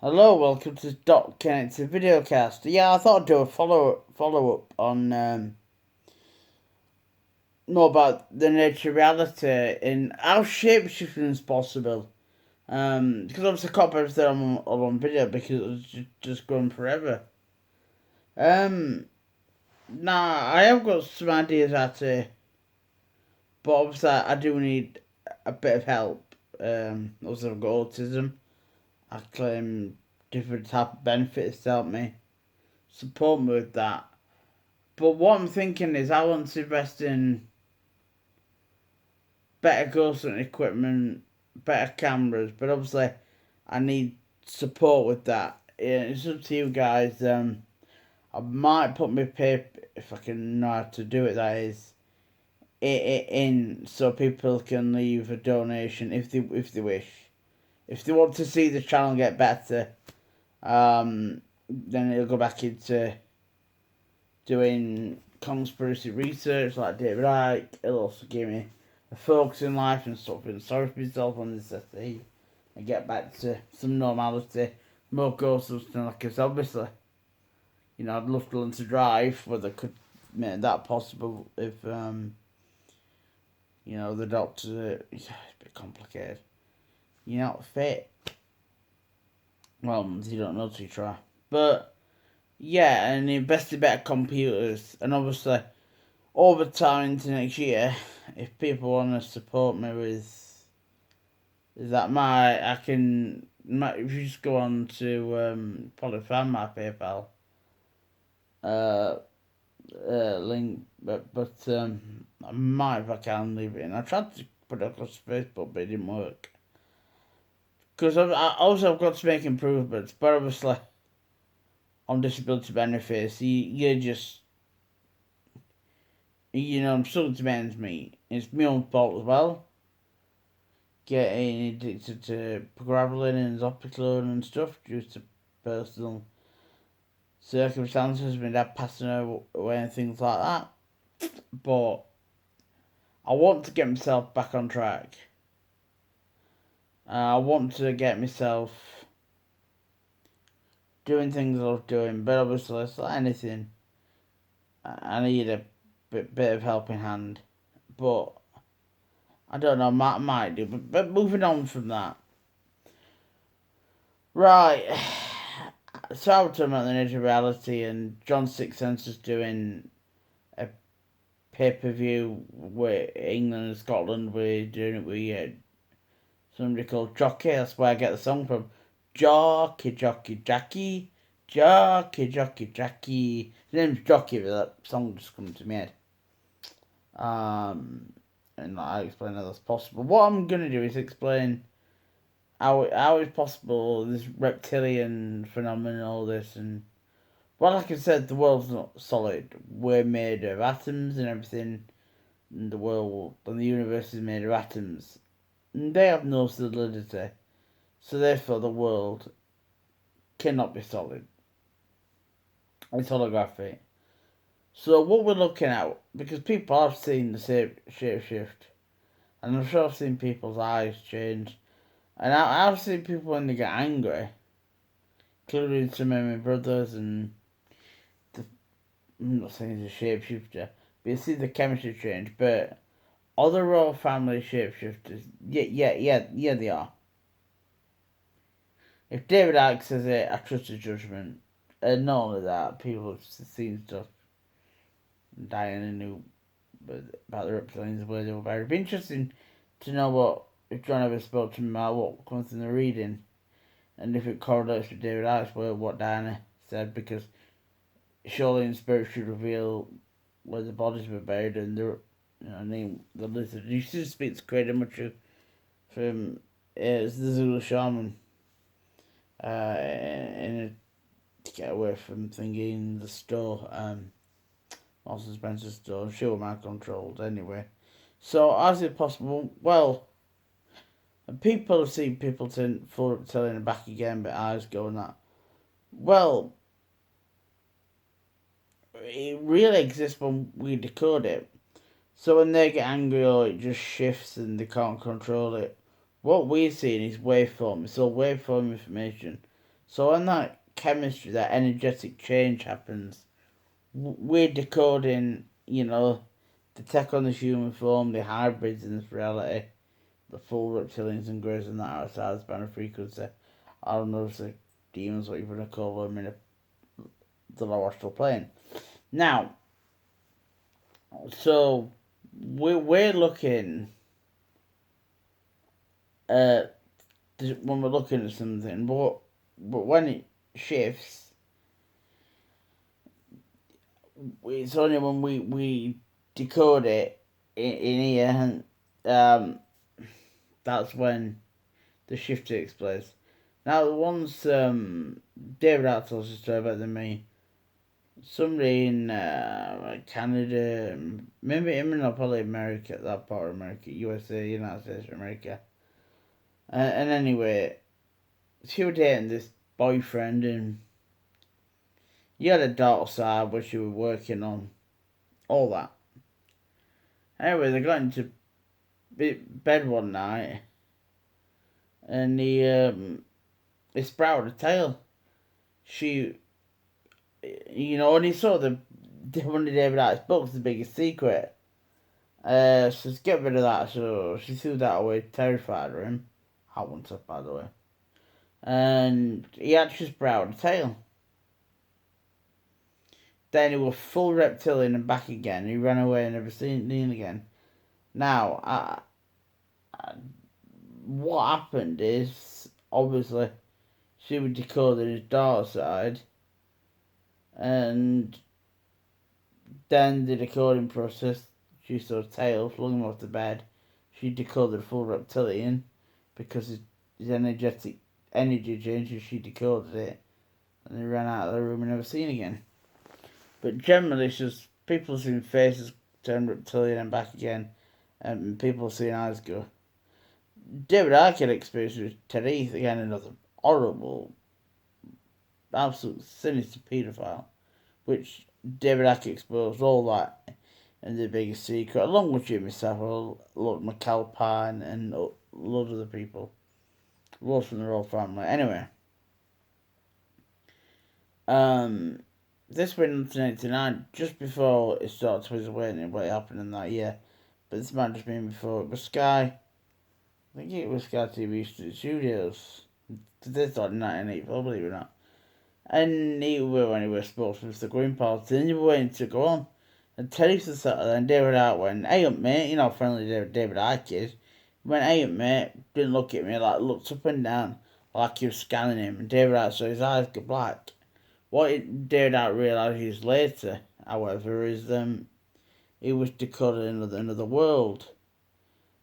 Hello, welcome to Dot Connected Videocast. Yeah, I thought I'd do a follow up on more about the nature of reality and how shapeshifting is possible. Because obviously I can't put everything on video because it was just going forever. Um, I have got some ideas how to, but obviously I do need a bit of help. Also I've got autism. I claim different type of benefits to help me support me with that. But what I'm thinking is I want to invest in better ghosting equipment, better cameras, but obviously I need support with that. Yeah, it's up to you guys. I might put my paper, if I can know how to do it, that is, in so people can leave a donation if they wish. If they want to see the channel get better, then it'll go back into doing conspiracy research like David Icke. It'll also give me a focus in life and stop feeling sorry for myself on this essay and get back to some normality. More ghosts than like us, obviously. I'd love to learn to drive, whether I could make that possible if, the doctor, it's a bit complicated. You're not fit. Well, you don't know till you try. But, yeah, and invest in better computers. And obviously, over time into next year, if people want to support me with that, I can. If you just go on to probably find my PayPal uh, link, but I might if I can leave it in. I tried to put it across Facebook, but it didn't work. Because I've got to make improvements, but obviously on disability benefits, you're just I'm struggling to manage me. It's my own fault as well. Getting addicted to gravelin and Zopiclone and stuff due to personal circumstances, my dad passing away and things like that. But I want to get myself back on track. I want to get myself doing things I love doing, but obviously it's like anything. I need a bit of helping hand. But I don't know, might do. But moving on from that. Right. So I was talking about the nature of reality, and John Sixsense is doing a pay-per-view with England and Scotland. We're doing it with somebody called Jockey. That's where I get the song from. Jockey, Jockey, Jackie. Jockey, Jockey, Jackie. His name's Jockey, but that song just comes to my head. And I explain how that's possible. What I'm going to do is explain how it's possible, this reptilian phenomenon, all this, and well, like I said, the world's not solid. We're made of atoms and everything. And the world and the universe is made of atoms. And they have no solidity. So therefore the world cannot be solid. It's holographic. So what we're looking at, because people have seen the shape shift, and I'm sure I've seen people's eyes change, and I've seen people when they get angry, including some of my brothers, and I'm not saying it's a shapeshifter, but you see the chemistry change, but other royal family shapeshifters, yeah, they are. If David Icke says it, I trust his judgment. And not only that, people have seen stuff dying and knew about the reptilians where they were buried. It'd be interesting to know what, if John ever spoke to him about what comes in the reading, and if it correlates with David Icke's word, what Diana said, because surely in spirit should reveal where the bodies were buried and the lizard. You should speak to Craig Muchu from the Zulu shaman to get away from thingy in the store, Marks Spencer store. She was mind controlled anyway. So, as it possible, well, people have seen people telling it back again, but eyes going that. Well, it really exists when we decode it. So when they get angry or it just shifts and they can't control it, what we're seeing is waveform. It's all waveform information. So when that chemistry, that energetic change happens, we're decoding, the tech on the human form, the hybrids in this reality, the full reptilians and greys and that outside the span of frequency. I don't know if the demons, what you want to call them, in the low astral plane. Now, so we're looking at when we're looking at something, but when it shifts, it's only when we decode it in here, and that's when the shift takes place. Now, once David Hart tells a story about me, somebody in Canada, maybe even probably America, that part of America, USA, United States of America. And anyway, she was dating this boyfriend, and you had a dark side which you were working on, all that. Anyway, they got into bed one night, and he sprouted a tail. She, and he saw one of David Icke's books, The Biggest Secret. So to get rid of that, so she threw that away, terrified of him. I wouldn't have, by the way. And he actually sprouted a tail. Then he was full reptilian and back again. He ran away and never seen him again. Now, what happened is, obviously, she would decode his dark side, and then the decoding process, she saw a tail, flung him off the bed. She decoded full reptilian because his energy changed, she decoded it, and he ran out of the room and never seen again. But generally, it's just people seeing faces turn reptilian and back again, and people seeing eyes go. David Icke had experience with Therese, again, another horrible, absolute sinister paedophile, which David Icke exposed all that in The Biggest Secret, along with Jimmy Savile, Lord McAlpine, and a lot of other people. Lots from the royal family. Anyway, this went in 1989, just before it started to his wedding, what happened in that year. But this might just been before. It was Sky. I think it was Sky TV Studios. They started in 1984, believe it or not. And he were when he was sports with the Green Party, and they were waiting to go on. And Teresa sat there, and David Icke went, "Hey up, mate," friendly David Icke is. He went, "Hey up, mate," didn't look at me, looked up and down, like he was scanning him, and David Icke saw his eyes go black. What David Icke realised years later, however, is he was decoding another world.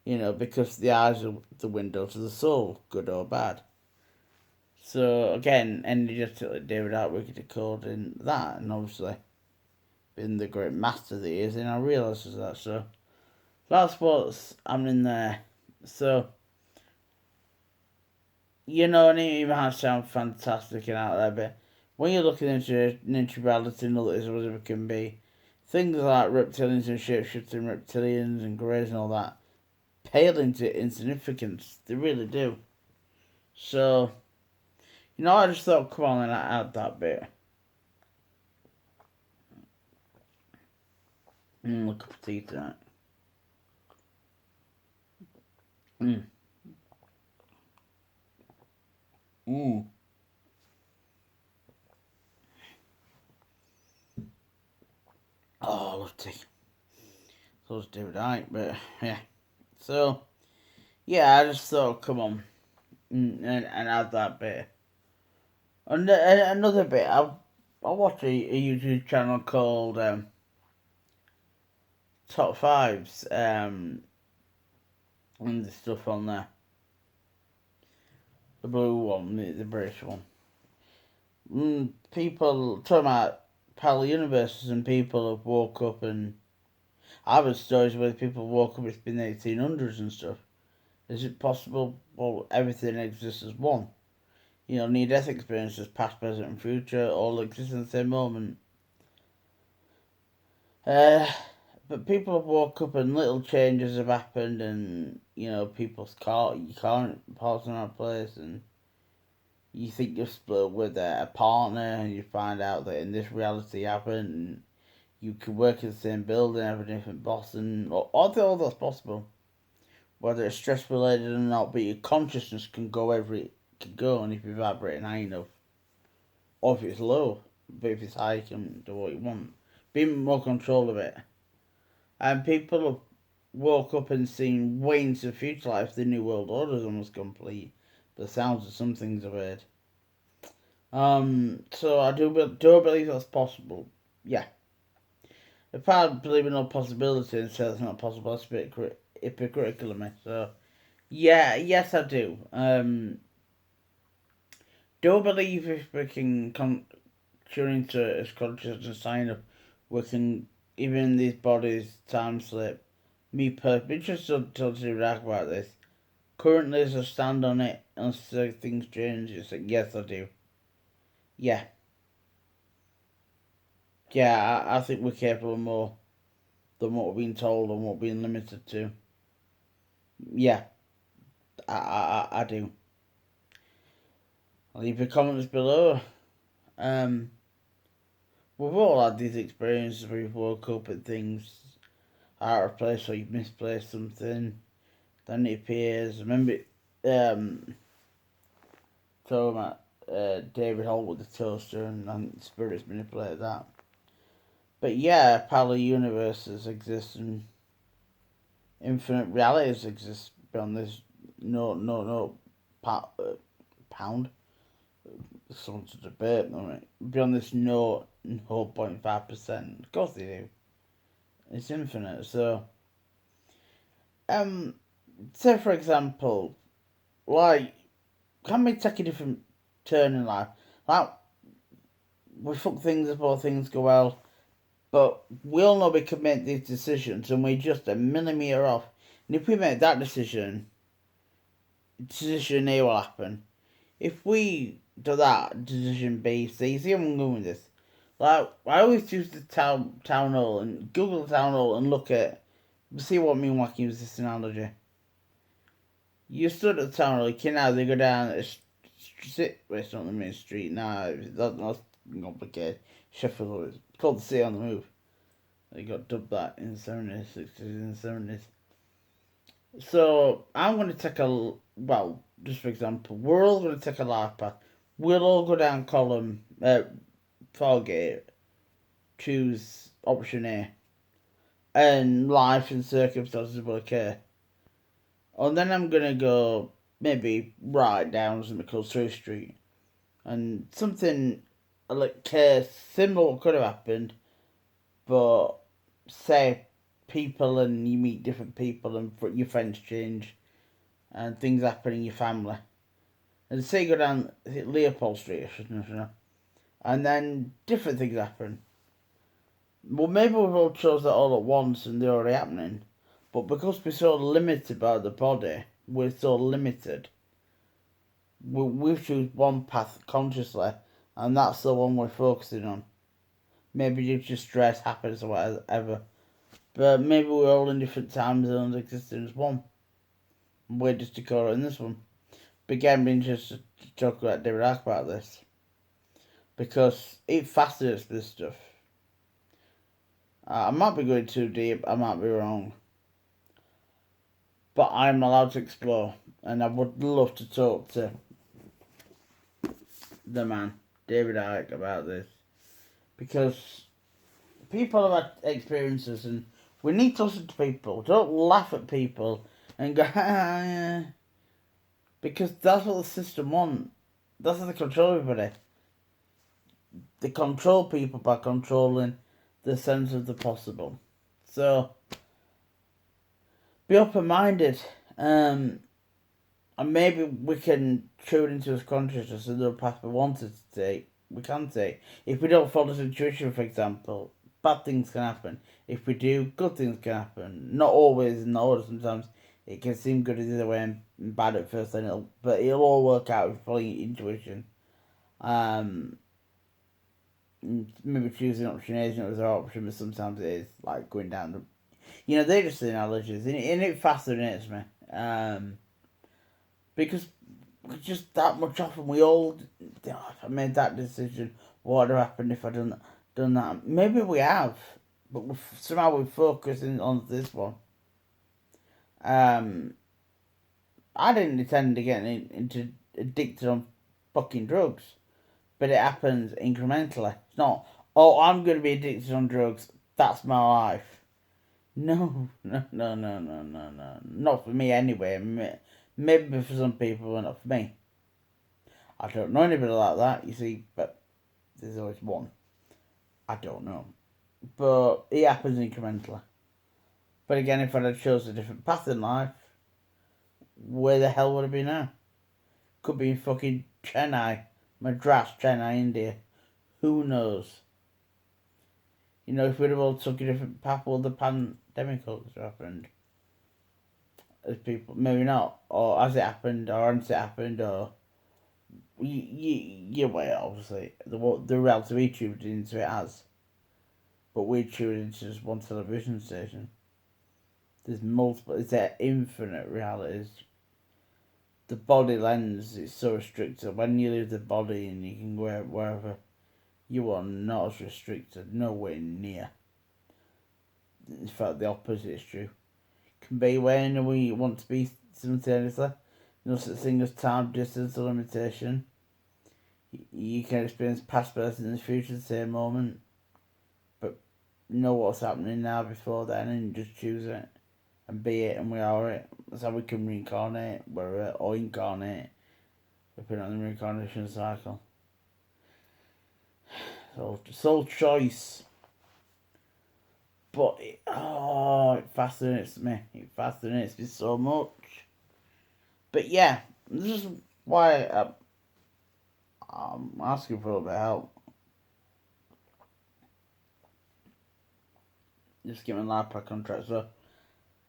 Because the eyes are the window to the soul, good or bad. So again, energetically, David Icke decoding that, and obviously, being the great master that he is, and I realises that. So that's what's happening there. So and it might sound fantastic and out there, but when you're looking into reality and all this, whatever it can be, things like reptilians and shapeshifting reptilians and greys and all that pale into insignificance. They really do. So, I just thought, come on, and I add that bit. A cup of tea tonight. Oh, I love tea. So does David Icke, but yeah. So, yeah, I just thought, come on, and add that bit. And another bit, I watch a YouTube channel called Top Fives, and the stuff on there. The blue one, the British one. People talking about parallel universes, and people have woke up, and I've heard stories where people woke up, it's been the 1800s and stuff. Is it possible, well, everything exists as one? Near-death experiences, past, present, and future, all exist in the same moment. But people have woke up and little changes have happened, and people's car, you can't parts in our place, and you think you're split with a partner, and you find out that in this reality happened, and you could work in the same building, have a different boss, and all that's possible. Whether it's stress related or not, but your consciousness can go and if you're vibrating high enough, or if it's low, but if it's high, you can do what you want. Be in more control of it. And people have woke up and seen way into the future, like if the New World Order is almost complete. The sounds of some things I've heard. So I do believe that's possible. Yeah. If I believe in no possibility and say it's not possible, that's a bit hypocritical of me. So, yeah, yes, I do. Do believe if we can tune into as conscious and sign up, we can, even in these bodies, time slip. Me personally, just to talk to Iraq about this. Currently, as I stand on it, unless things change, it's like, yes, I do. Yeah. Yeah, I think we're capable of more than what we're being told and what we're being limited to. Yeah, I do. Leave your comments below. We've all had these experiences where you've woke up and things out of place or you've misplaced something, then it appears. I remember talking about David Holt with the toaster and spirits manipulate that. But yeah, parallel universes exist and infinite realities exist beyond this pound. Someone to debate, right? Beyond this 0.5%. Of course they do. It's infinite. So, say for example, like, can we take a different turn in life? Like, we fuck things up or things go well, but we all know we can make these decisions and we're just a millimetre off. And if we make that decision A will happen. If we do that, decision B, C, see where I'm going with this. Like, I always use the town hall and Google the town hall and look at, see what I mean when I can use this analogy. You stood at the town hall, you can now they go down a street, well, it's not the main street now, that's complicated. Sheffield, it's called the City on the Move. They got dubbed that in the 70s, 60s, and 70s. So, I'm going to take well, just for example, we're all going to take a life path. We'll all go down column, Fargate, choose option A, and life and circumstances will occur. And then I'm going to go maybe right down something called Through Street, and something like similar could have happened, but say people and you meet different people and your friends change and things happen in your family. And say you go down Leopold Street, and then different things happen. Well, maybe we've all chose that all at once and they're already happening. But because we're so limited by the body, we're so limited. We choose one path consciously, and that's the one we're focusing on. Maybe due to stress, happiness, or whatever. But maybe we're all in different time zones existing as one. We're just in this one. But again, I'm interested to talk about David Icke about this. Because it fascinates this stuff. I might be going too deep, I might be wrong. But I'm allowed to explore. And I would love to talk to the man, David Icke, about this. Because people have had experiences and we need to listen to people. Don't laugh at people and go, yeah. Because that's what the system wants. That's how they control everybody. They control people by controlling the sense of the possible. So, be open-minded. And maybe we can tune into his consciousness and the path we wanted to take. We can take. If we don't follow his intuition, for example, bad things can happen. If we do, good things can happen. Not always in the order. Sometimes it can seem good the other way and bad at first, but it'll all work out if you follow your intuition. Maybe choosing option A is not the option, but sometimes it is like going down the. They're just analogies, and it fascinates me. Because just that much off, and we all. If I made that decision, what would have happened if I done that? Maybe we have, but somehow we're focusing on this one. I didn't intend to get into addicted on fucking drugs, but it happens incrementally. It's not, oh, I'm going to be addicted on drugs. That's my life. No. Not for me anyway. Maybe for some people, but not for me. I don't know anybody like that, you see, but there's always one. I don't know. But it happens incrementally. But again, if I'd have chosen a different path in life, where the hell would I be now? Could be in fucking Chennai, Madras, Chennai, India. Who knows? You know, if we'd have all took a different path, will the pandemic have happened? As people, maybe not. Or has it happened, or hasn't it happened, or... Yeah, obviously. The reality we tuned into it has. But we tuned into just one television station. There's multiple, it's there infinite realities. The body lens is so restricted. When you leave the body and you can go wherever, you are not as restricted, nowhere near. In fact, the opposite is true. You can be wherever you want to be simultaneously. No such thing as time, distance, or limitation. You can experience past, present, and the future at the same moment. But know what's happening now before then and just choose it. And be it, and we are it. That's how we can reincarnate, or incarnate, depending on the reincarnation cycle. So, soul choice. But it fascinates me. It fascinates me so much. But yeah, this is why I'm asking for a little bit of help. Just get my life back on track. So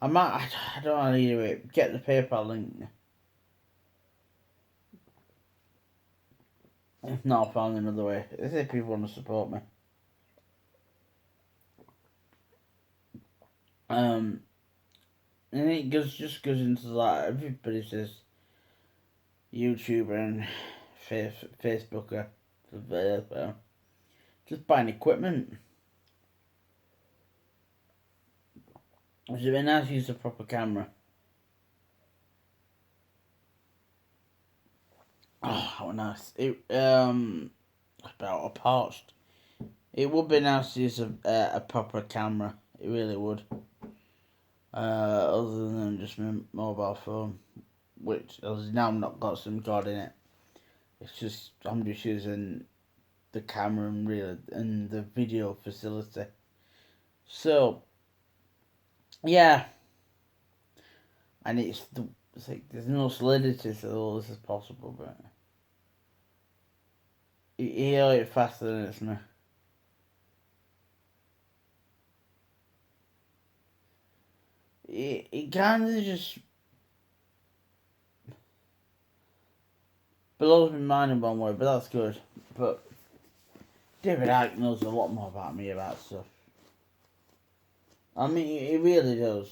I don't want to either way. Get the PayPal link. If not, I found another way. If people want to support me. And it just goes into that. Everybody says YouTuber and Facebooker, just buying equipment. It's really nice to use a proper camera. Oh, how nice! It about a parched. It would be nice to use a proper camera. It really would. Other than just my mobile phone, which has now not got SIM card in it. It's just I'm just using the camera and the video facility. So yeah, and it's like there's no solidity to all this is possible, but it fascinates me. It kind of just blows my mind in one way, but that's good. But David Icke knows a lot more about me about stuff. I mean, he really does.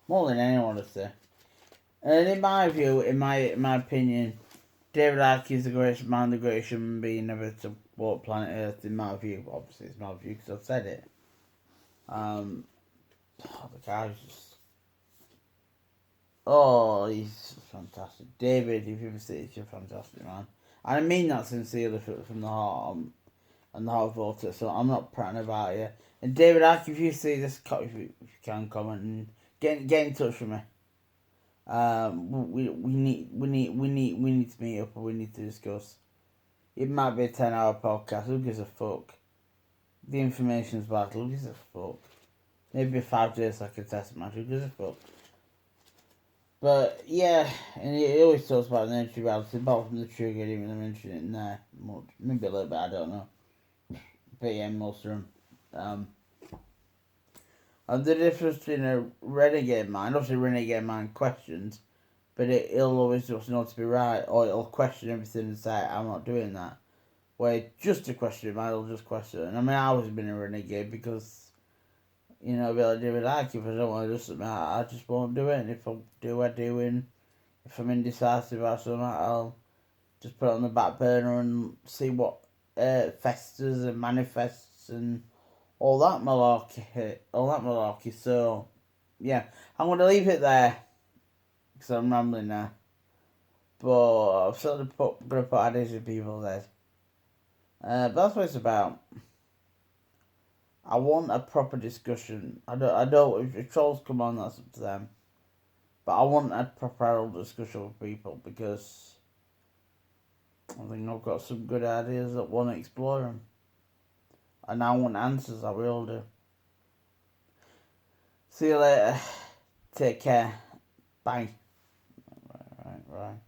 More than anyone, I'd say. And in my view, in my opinion, David Icke is the greatest man, the greatest human being ever to walk planet Earth, in my view. Obviously, it's my view because I've said it. The guy's just... Oh, he's fantastic. David, if you ever see it, you're fantastic, man. And I mean that sincerely from the heart, and the heart of it, so I'm not prattling about you. And David Icke, if you see this, if you can comment and get in touch with me. We need to meet up, or we need to discuss. It might be a 10-hour podcast. Who gives a fuck? The information's vital. Who gives a fuck? Maybe 5 days like a test match. Who gives a fuck? But yeah, and he always talks about the nature reality, apart from the trigger, even though I mentioned it in there much. Maybe a little bit, I don't know. But yeah, most of them. And the difference between a renegade mind, obviously renegade mind questions, but it'll always just know to be right, or it'll question everything and say, I'm not doing that. Where just a question mind, it'll just question. And I mean, I've always been a renegade because, you know, I'll be like David Icke, if I don't want to do something, I just won't do it. And if I do, I do. And if I'm indecisive about something, I'll just put it on the back burner and see what festers and manifests and all that malarkey. So, yeah, I'm going to leave it there because I'm rambling now. But I've sort of going to put ideas in people's heads. But that's what it's about. I want a proper discussion. I don't. If trolls come on, that's up to them. But I want a proper adult discussion with people because I think I've got some good ideas that want to explore them. And I want answers. I will do. See you later. Take care. Bye. Right.